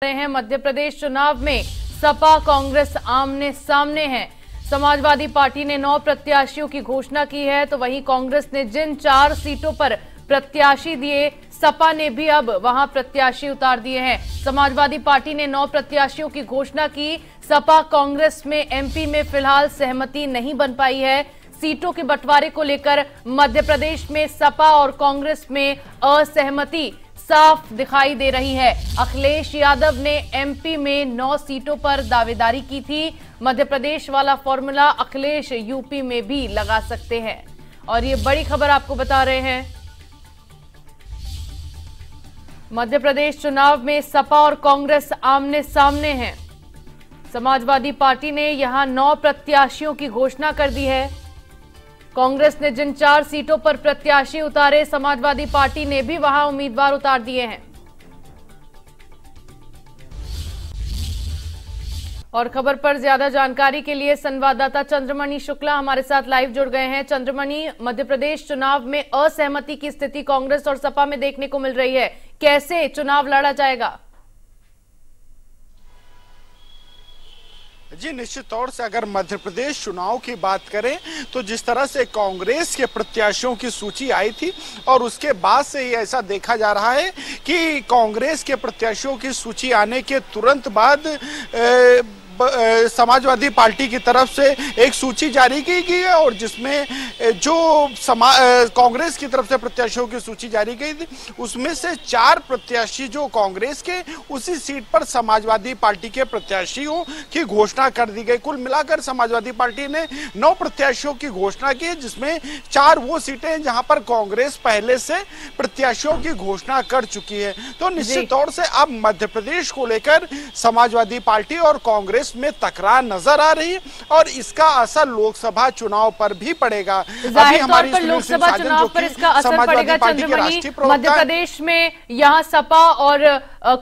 रहे हैं। मध्य प्रदेश चुनाव में सपा कांग्रेस आमने सामने हैं। समाजवादी पार्टी ने 9 प्रत्याशियों की घोषणा की है, तो वहीं कांग्रेस ने जिन 4 सीटों पर प्रत्याशी दिए, सपा ने भी अब वहां प्रत्याशी उतार दिए हैं। समाजवादी पार्टी ने 9 प्रत्याशियों की घोषणा की। सपा कांग्रेस में एमपी में फिलहाल सहमति नहीं बन पाई है। सीटों के बंटवारे को लेकर मध्य प्रदेश में सपा और कांग्रेस में असहमति साफ दिखाई दे रही है। अखिलेश यादव ने एमपी में 9 सीटों पर दावेदारी की थी। मध्य प्रदेश वाला फॉर्मूला अखिलेश यूपी में भी लगा सकते हैं। और ये बड़ी खबर आपको बता रहे हैं। मध्य प्रदेश चुनाव में सपा और कांग्रेस आमने सामने हैं। समाजवादी पार्टी ने यहां 9 प्रत्याशियों की घोषणा कर दी है। कांग्रेस ने जिन 4 सीटों पर प्रत्याशी उतारे, समाजवादी पार्टी ने भी वहां उम्मीदवार उतार दिए हैं। और खबर पर ज्यादा जानकारी के लिए संवाददाता चंद्रमणि शुक्ला हमारे साथ लाइव जुड़ गए हैं। चंद्रमणि, मध्य प्रदेश चुनाव में असहमति की स्थिति कांग्रेस और सपा में देखने को मिल रही है, कैसे चुनाव लड़ा जाएगा? जी, निश्चित तौर से अगर मध्य प्रदेश चुनाव की बात करें तो जिस तरह से कांग्रेस के प्रत्याशियों की सूची आई थी और उसके बाद से ही ऐसा देखा जा रहा है कि कांग्रेस के प्रत्याशियों की सूची आने के तुरंत बाद समाजवादी पार्टी की तरफ से एक सूची जारी की गई है और जिसमें जो कांग्रेस की तरफ से प्रत्याशियों की सूची जारी की थी उसमें से 4 प्रत्याशी जो कांग्रेस के, उसी सीट पर समाजवादी पार्टी के प्रत्याशियों की घोषणा कर दी गई। कुल मिलाकर समाजवादी पार्टी ने 9 प्रत्याशियों की घोषणा की, जिसमें 4 वो सीटें हैं जहां पर कांग्रेस पहले से प्रत्याशियों की घोषणा कर चुकी है। तो निश्चित तौर से अब मध्य प्रदेश को लेकर समाजवादी पार्टी और कांग्रेस में तकरार नजर आ रही है और इसका असर लोकसभा चुनाव पर भी पड़ेगा। अभी हमारी लोकसभा चुनाव पर इसका असर पड़ेगा। चंद्रमणि, मध्य प्रदेश में यहां सपा और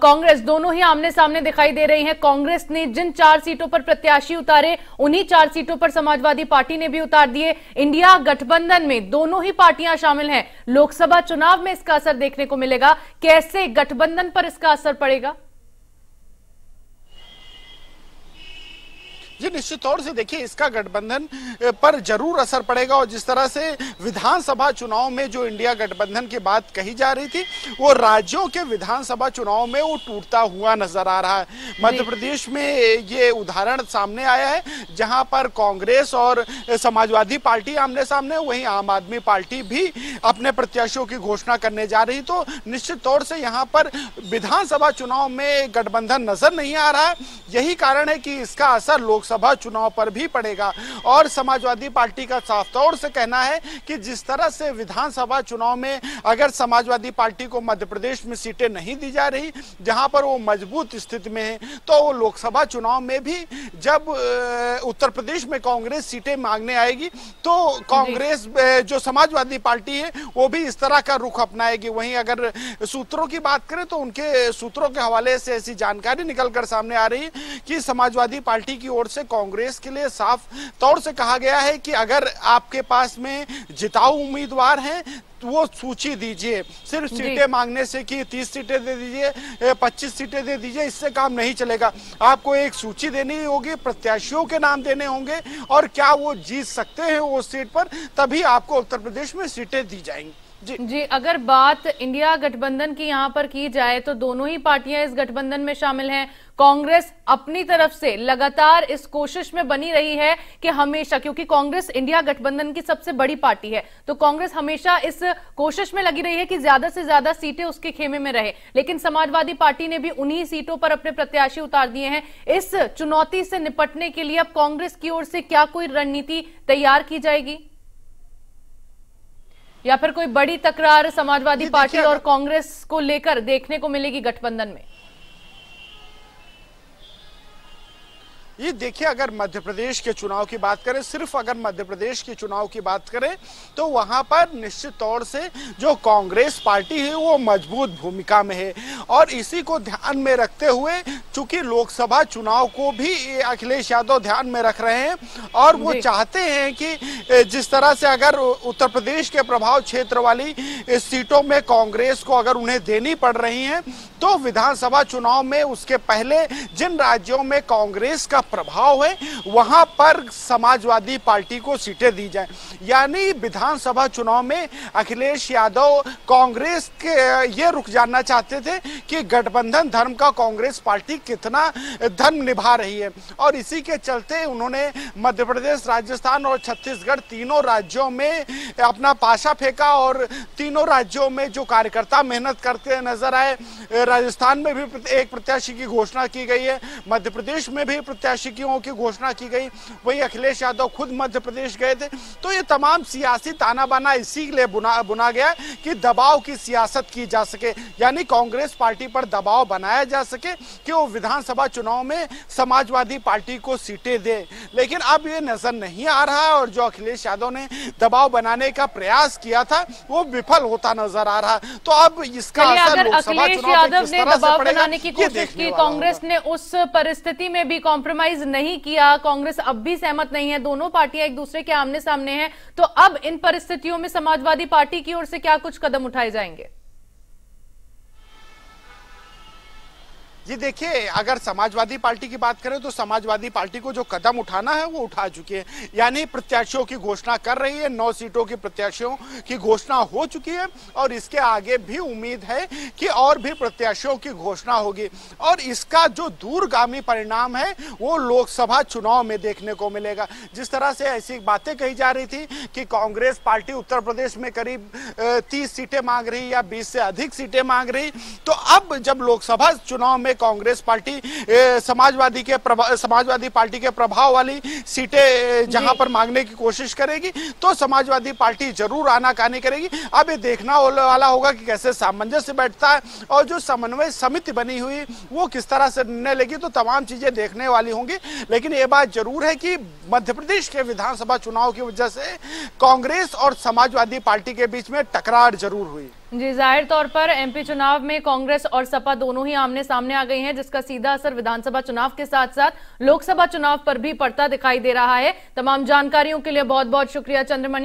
कांग्रेस दोनों ही आमने सामने दिखाई दे रही हैं। कांग्रेस ने जिन 4 सीटों पर प्रत्याशी उतारे, उन्हीं 4 सीटों पर समाजवादी पार्टी ने भी उतार दिए। इंडिया गठबंधन में दोनों ही पार्टियां शामिल हैं। लोकसभा चुनाव में इसका असर देखने को मिलेगा, कैसे गठबंधन पर इसका असर पड़ेगा? जी, निश्चित तौर से देखिए, इसका गठबंधन पर जरूर असर पड़ेगा और जिस तरह से विधानसभा चुनाव में जो इंडिया गठबंधन की बात कही जा रही थी वो राज्यों के विधानसभा चुनाव में वो टूटता हुआ नजर आ रहा है। मध्य प्रदेश में ये उदाहरण सामने आया है जहां पर कांग्रेस और समाजवादी पार्टी आमने सामने, वहीं आम आदमी पार्टी भी अपने प्रत्याशियों की घोषणा करने जा रही। तो निश्चित तौर से यहाँ पर विधानसभा चुनाव में गठबंधन नजर नहीं आ रहा है। यही कारण है कि इसका असर लोकसभा चुनाव पर भी पड़ेगा और समाजवादी पार्टी का साफ तौर से कहना है कि जिस तरह से विधानसभा चुनाव में अगर समाजवादी पार्टी को मध्य प्रदेश में सीटें नहीं दी जा रही, जहां पर वो मजबूत स्थिति में है, तो वो लोकसभा चुनाव में भी जब उत्तर प्रदेश में कांग्रेस सीटें मांगने आएगी तो कांग्रेस जो समाजवादी पार्टी है वो भी इस तरह का रुख अपनाएगी। वहीं अगर सूत्रों की बात करें तो उनके सूत्रों के हवाले से ऐसी जानकारी निकलकर सामने आ रही है कि समाजवादी पार्टी की ओर से कांग्रेस के लिए साफ तौर से कहा गया है कि अगर आपके पास में जिताऊ उम्मीदवार हैं तो वो सूची दीजिए। सिर्फ सीटें मांगने से कि 30 सीटें दे दीजिए, 25 सीटें दे दीजिए, इससे काम नहीं चलेगा। आपको एक सूची देनी होगी, प्रत्याशियों के नाम देने होंगे और क्या वो जीत सकते हैं वो सीट पर, तभी आपको उत्तर प्रदेश में सीटें दी जाएंगी। जी, अगर बात इंडिया गठबंधन की यहां पर की जाए तो दोनों ही पार्टियां इस गठबंधन में शामिल हैं। कांग्रेस अपनी तरफ से लगातार इस कोशिश में बनी रही है कि हमेशा, क्योंकि कांग्रेस इंडिया गठबंधन की सबसे बड़ी पार्टी है, तो कांग्रेस हमेशा इस कोशिश में लगी रही है कि ज्यादा से ज्यादा सीटें उसके खेमे में रहे। लेकिन समाजवादी पार्टी ने भी उन्हीं सीटों पर अपने प्रत्याशी उतार दिए हैं। इस चुनौती से निपटने के लिए अब कांग्रेस की ओर से क्या कोई रणनीति तैयार की जाएगी या फिर कोई बड़ी तकरार समाजवादी पार्टी और कांग्रेस को लेकर देखने को मिलेगी गठबंधन में? ये देखिए, अगर मध्य प्रदेश के चुनाव की बात करें, सिर्फ अगर मध्य प्रदेश के चुनाव की बात करें तो वहां पर निश्चित तौर से जो कांग्रेस पार्टी है वो मजबूत भूमिका में है। और इसी को ध्यान में रखते हुए, चूंकि लोकसभा चुनाव को भी अखिलेश यादव ध्यान में रख रहे हैं और वो चाहते हैं कि जिस तरह से अगर उत्तर प्रदेश के प्रभाव क्षेत्र वाली सीटों में कांग्रेस को अगर उन्हें देनी पड़ रही है, तो विधानसभा चुनाव में उसके पहले जिन राज्यों में कांग्रेस का प्रभाव है वहां पर समाजवादी पार्टी को सीटें दी जाए। यानी विधानसभा चुनाव में अखिलेश यादव कांग्रेस के ये रुख जानना चाहते थे कि गठबंधन धर्म का कांग्रेस पार्टी कितना धर्म निभा रही है, और इसी के चलते उन्होंने मध्य प्रदेश, राजस्थान और छत्तीसगढ़ तीनों राज्यों में अपना पासा फेंका और तीनों राज्यों में जो कार्यकर्ता मेहनत करते नजर आए। राजस्थान में भी एक प्रत्याशी की घोषणा की गई है, मध्य प्रदेश में भी प्रत्याशियों की घोषणा की गई, वही अखिलेश यादव खुद मध्य प्रदेश गए थे। तो ये तमाम सियासी ताना बाना इसीलिए बुना गया कि दबाव की सियासत की जा सके, यानी कांग्रेस पार्टी पर दबाव बनाया जा सके कि वो विधानसभा चुनाव में समाजवादी पार्टी को सीटें दे। लेकिन अब ये नजर नहीं आ रहा है और जो अखिलेश यादव ने दबाव बनाने का प्रयास किया था वो विफल होता नजर आ रहा। तो अब इसका असर लोकसभा चुनाव यादव ने दबाव बनाने की कोशिश की, कांग्रेस ने उस परिस्थिति में भी कॉम्प्रोमाइज नहीं किया, कांग्रेस अब भी सहमत नहीं है, दोनों पार्टियां एक दूसरे के आमने सामने हैं। तो अब इन परिस्थितियों में समाजवादी पार्टी की ओर से क्या कुछ कदम उठाए जाएंगे? जी देखिए, अगर समाजवादी पार्टी की बात करें तो समाजवादी पार्टी को जो कदम उठाना है वो उठा चुकी है, यानी प्रत्याशियों की घोषणा कर रही है। 9 सीटों की प्रत्याशियों की घोषणा हो चुकी है और इसके आगे भी उम्मीद है कि और भी प्रत्याशियों की घोषणा होगी और इसका जो दूरगामी परिणाम है वो लोकसभा चुनाव में देखने को मिलेगा। जिस तरह से ऐसी बातें कही जा रही थी कि कांग्रेस पार्टी उत्तर प्रदेश में करीब 30 सीटें मांग रही या 20 से अधिक सीटें मांग रही, तो अब जब लोकसभा चुनाव में कांग्रेस पार्टी समाजवादी पार्टी के प्रभाव वाली सीटें जहां पर मांगने की कोशिश करेगी तो समाजवादी पार्टी जरूर आनाकानी करेगी। अब ये देखना वाला होगा कि कैसे सामंजस्य बैठता है और जो समन्वय समिति बनी हुई वो किस तरह से निर्णय लेगी, तो तमाम चीजें देखने वाली होंगी। लेकिन ये बात जरूर है कि मध्य प्रदेश के विधानसभा चुनाव की वजह से कांग्रेस और समाजवादी पार्टी के बीच में टकरार जरूर हुई। जी, जाहिर तौर पर एमपी चुनाव में कांग्रेस और सपा दोनों ही आमने सामने आ गई हैं, जिसका सीधा असर विधानसभा चुनाव के साथ साथ लोकसभा चुनाव पर भी पड़ता दिखाई दे रहा है। तमाम जानकारियों के लिए बहुत बहुत शुक्रिया चंद्रमणि।